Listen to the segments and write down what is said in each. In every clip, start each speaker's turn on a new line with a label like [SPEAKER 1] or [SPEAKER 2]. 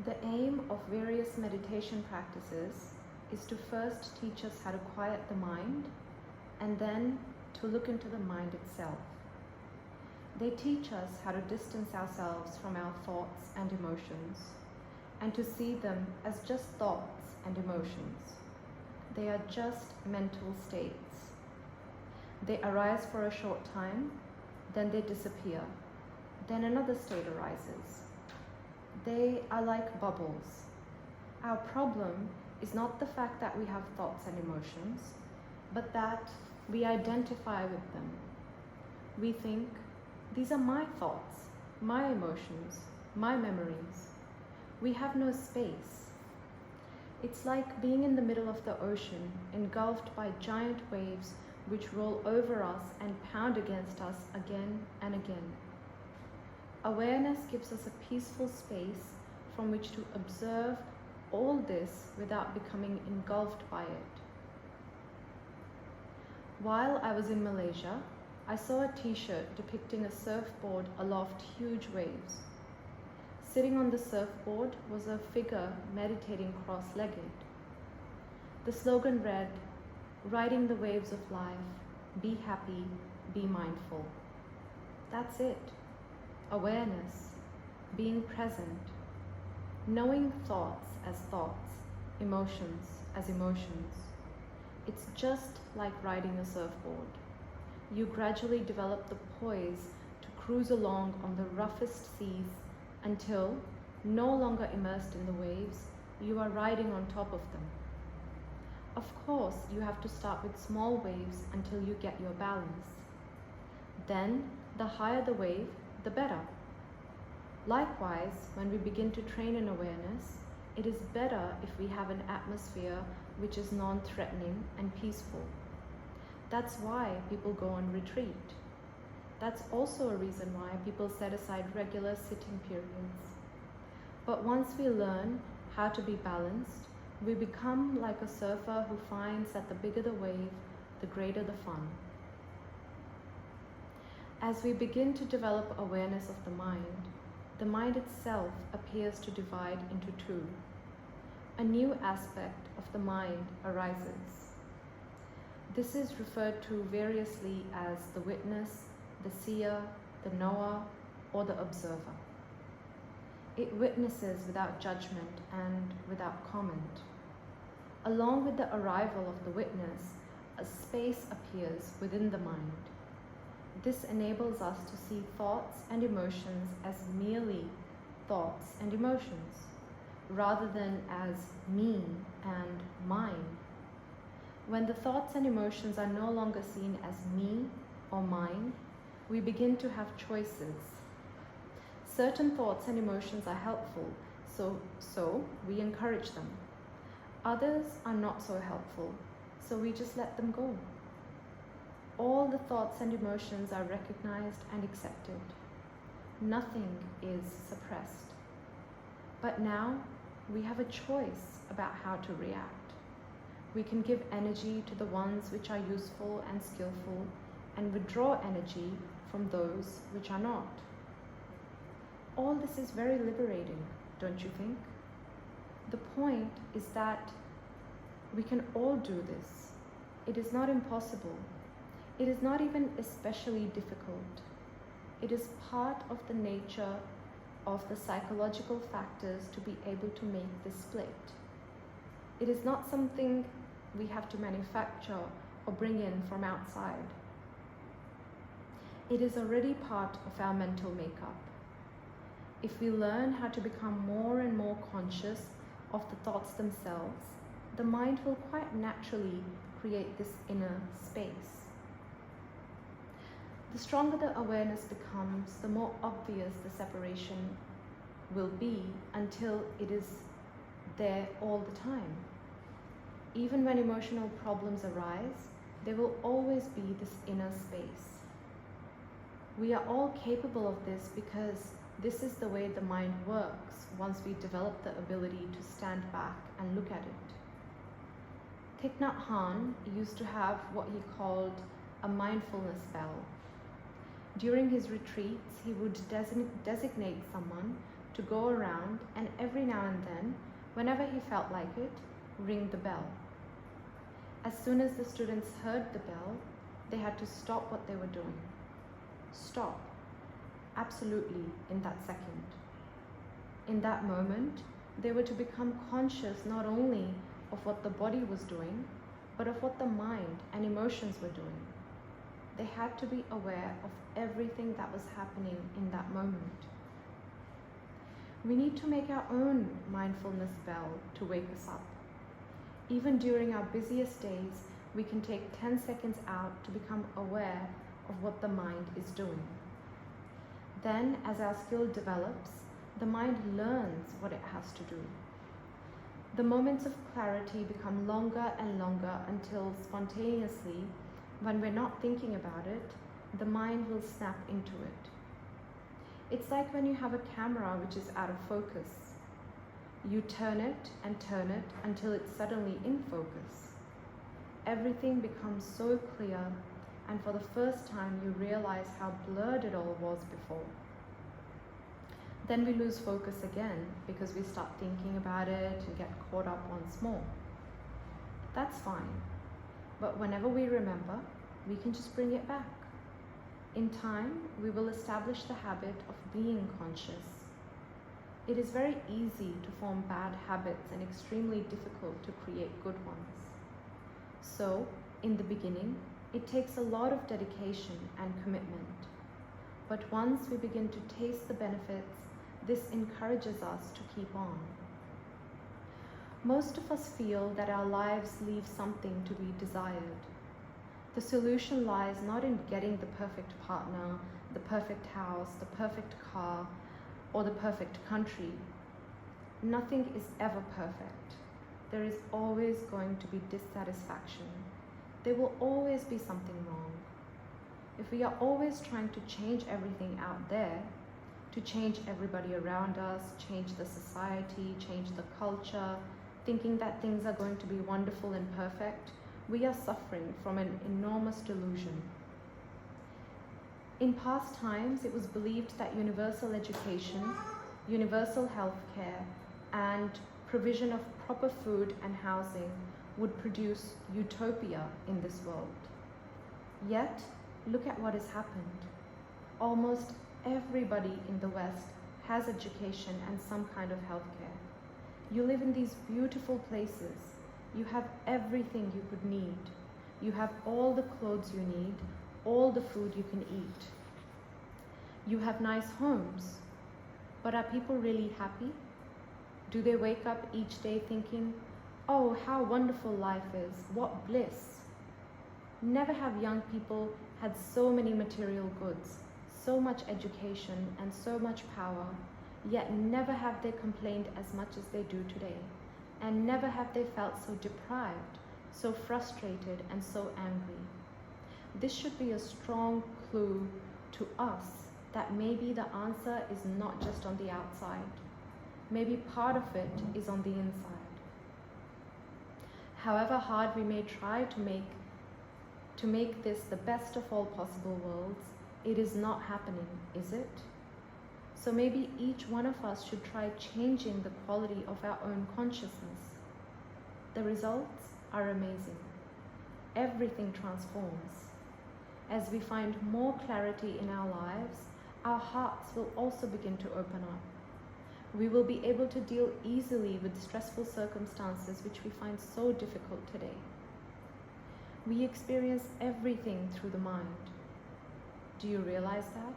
[SPEAKER 1] The aim of various meditation practices is to first teach us how to quiet the mind and then to look into the mind itself. They teach us how to distance ourselves from our thoughts and emotions and to see them as just thoughts and emotions. They are just mental states. They arise for a short time, then they disappear. Then another state arises. They are like bubbles. Our problem is not the fact that we have thoughts and emotions, but that we identify with them. We think, these are my thoughts, my emotions, my memories. We have no space. It's like being in the middle of the ocean, engulfed by giant waves which roll over us and pound against us again and again. Awareness gives us a peaceful space from which to observe all this without becoming engulfed by it. While I was in Malaysia, I saw a t-shirt depicting a surfboard aloft huge waves. Sitting on the surfboard was a figure meditating cross-legged. The slogan read, "Riding the waves of life, be happy, be mindful." That's it. Awareness, being present, knowing thoughts as thoughts, emotions as emotions. It's just like riding a surfboard. You gradually develop the poise to cruise along on the roughest seas until, no longer immersed in the waves, you are riding on top of them. Of course, you have to start with small waves until you get your balance. Then, the higher the wave, the better. Likewise, when we begin to train in awareness, it is better if we have an atmosphere which is non-threatening and peaceful. That's why people go on retreat. That's also a reason why people set aside regular sitting periods. But once we learn how to be balanced, we become like a surfer who finds that the bigger the wave, the greater the fun. As we begin to develop awareness of the mind itself appears to divide into two. A new aspect of the mind arises. This is referred to variously as the witness, the seer, the knower, or the observer. It witnesses without judgment and without comment. Along with the arrival of the witness, a space appears within the mind. This enables us to see thoughts and emotions as merely thoughts and emotions, rather than as me and mine. When the thoughts and emotions are no longer seen as me or mine, we begin to have choices. Certain thoughts and emotions are helpful, so we encourage them. Others are not so helpful, so we just let them go. All the thoughts and emotions are recognized and accepted. Nothing is suppressed. But now we have a choice about how to react. We can give energy to the ones which are useful and skillful and withdraw energy from those which are not. All this is very liberating, don't you think? The point is that we can all do this. It is not impossible. It is not even especially difficult. It is part of the nature of the psychological factors to be able to make this split. It is not something we have to manufacture or bring in from outside. It is already part of our mental makeup. If we learn how to become more and more conscious of the thoughts themselves, the mind will quite naturally create this inner space. The stronger the awareness becomes, the more obvious the separation will be until it is there all the time. Even when emotional problems arise, there will always be this inner space. We are all capable of this because this is the way the mind works once we develop the ability to stand back and look at it. Thich Nhat Hanh used to have what he called a mindfulness bell. During his retreats, he would designate someone to go around and every now and then, whenever he felt like it, ring the bell. As soon as the students heard the bell, they had to stop what they were doing. Stop. Absolutely, in that second. In that moment, they were to become conscious not only of what the body was doing, but of what the mind and emotions were doing. They had to be aware of everything that was happening in that moment. We need to make our own mindfulness bell to wake us up. Even during our busiest days, we can take 10 seconds out to become aware of what the mind is doing. Then, as our skill develops, the mind learns what it has to do. The moments of clarity become longer and longer until spontaneously, when we're not thinking about it, the mind will snap into it. It's like when you have a camera which is out of focus. You turn it until it's suddenly in focus. Everything becomes so clear, and for the first time you realize how blurred it all was before. Then we lose focus again because we start thinking about it and get caught up once more. That's fine, but whenever we remember, we can just bring it back. In time, we will establish the habit of being conscious. It is very easy to form bad habits and extremely difficult to create good ones. So, in the beginning, it takes a lot of dedication and commitment. But once we begin to taste the benefits, this encourages us to keep on. Most of us feel that our lives leave something to be desired. The solution lies not in getting the perfect partner, the perfect house, the perfect car, or the perfect country. Nothing is ever perfect. There is always going to be dissatisfaction. There will always be something wrong. If we are always trying to change everything out there, to change everybody around us, change the society, change the culture, thinking that things are going to be wonderful and perfect, we are suffering from an enormous delusion. In past times, it was believed that universal education, universal health care, and provision of proper food and housing would produce utopia in this world. Yet, look at what has happened. Almost everybody in the West has education and some kind of health care. You live in these beautiful places. You have everything you could need. You have all the clothes you need, all the food you can eat. You have nice homes. But are people really happy? Do they wake up each day thinking, oh, how wonderful life is, what bliss? Never have young people had so many material goods, so much education and so much power, yet never have they complained as much as they do today, and never have they felt so deprived, so frustrated and so angry. This should be a strong clue to us that maybe the answer is not just on the outside. Maybe part of it is on the inside. However hard we may try to make this the best of all possible worlds, it is not happening, is it? So maybe each one of us should try changing the quality of our own consciousness. The results are amazing. Everything transforms. As we find more clarity in our lives, our hearts will also begin to open up. We will be able to deal easily with stressful circumstances which we find so difficult today. We experience everything through the mind. Do you realize that?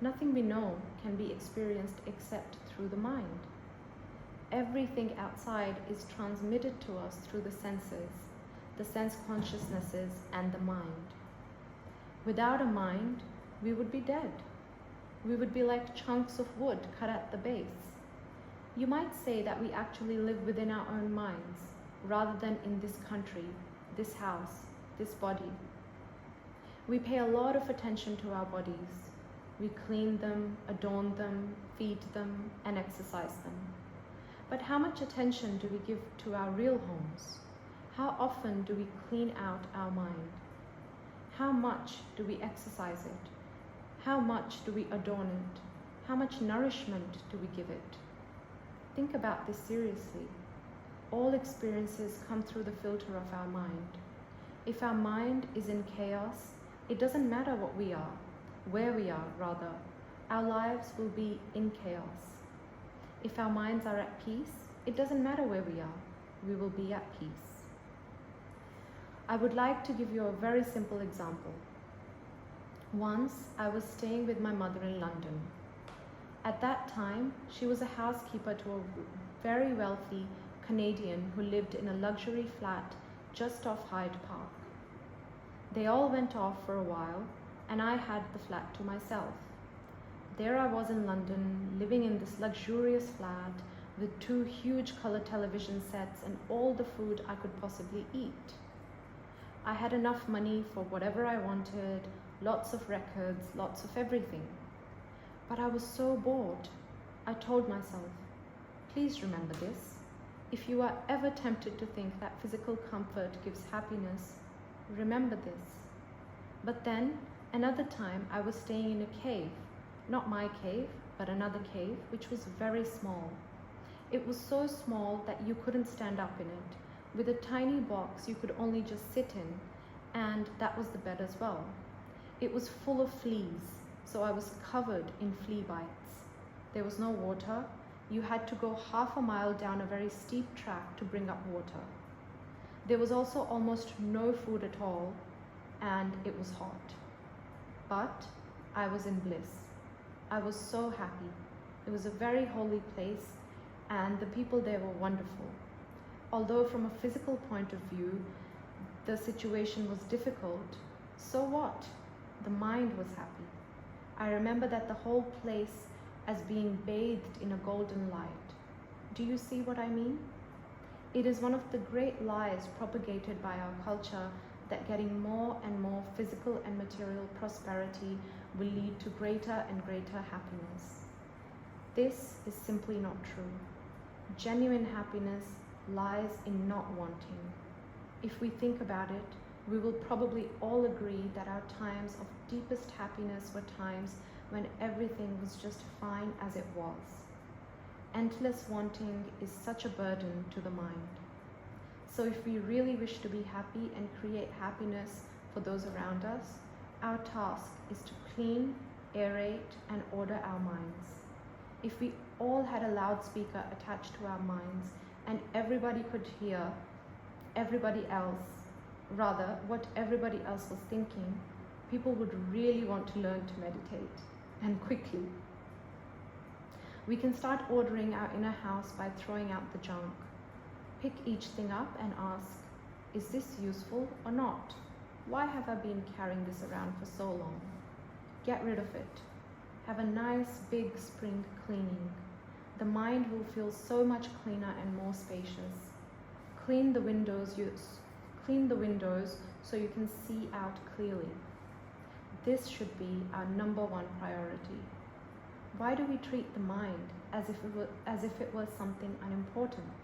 [SPEAKER 1] Nothing we know can be experienced except through the mind. Everything outside is transmitted to us through the senses, the sense consciousnesses, and the mind. Without a mind, we would be dead. We would be like chunks of wood cut at the base. You might say that we actually live within our own minds, rather than in this country, this house, this body. We pay a lot of attention to our bodies. We clean them, adorn them, feed them, and exercise them. But how much attention do we give to our real homes? How often do we clean out our mind? How much do we exercise it? How much do we adorn it? How much nourishment do we give it? Think about this seriously. All experiences come through the filter of our mind. If our mind is in chaos, it doesn't matter what we are, where we are rather, our lives will be in chaos. If our minds are at peace, it doesn't matter where we are, we will be at peace. I would like to give you a very simple example. Once, I was staying with my mother in London. At that time, she was a housekeeper to a very wealthy Canadian who lived in a luxury flat just off Hyde Park. They all went off for a while, and I had the flat to myself. There I was in London, living in this luxurious flat with 2 huge color television sets and all the food I could possibly eat. I had enough money for whatever I wanted, lots of records, lots of everything. But I was so bored. I told myself, please remember this. If you are ever tempted to think that physical comfort gives happiness, remember this. But then, another time I was staying in a cave, not my cave, but another cave, which was very small. It was so small that you couldn't stand up in it. With a tiny box you could only just sit in, and that was the bed as well. It was full of fleas, so I was covered in flea bites. There was no water. You had to go half a mile down a very steep track to bring up water. There was also almost no food at all, and it was hot. But I was in bliss. I was so happy. It was a very holy place, and the people there were wonderful. Although from a physical point of view, the situation was difficult, so what? The mind was happy. I remember that the whole place as being bathed in a golden light. Do you see what I mean? It is one of the great lies propagated by our culture that getting more and more physical and material prosperity will lead to greater and greater happiness. This is simply not true. Genuine happiness lies in not wanting. If we think about it, we will probably all agree that our times of deepest happiness were times when everything was just fine as it was. Endless wanting is such a burden to the mind. So if we really wish to be happy and create happiness for those around us, our task is to clean, aerate, and order our minds. If we all had a loudspeaker attached to our minds and everybody could hear what everybody else was thinking, people would really want to learn to meditate, and quickly. We can start ordering our inner house by throwing out the junk. Pick each thing up and ask, is this useful or not? Why have I been carrying this around for so long? Get rid of it. Have a nice big spring cleaning. The mind will feel so much cleaner and more spacious. Clean the windows so you can see out clearly. This should be our #1 priority. Why do we treat the mind as if it was something unimportant?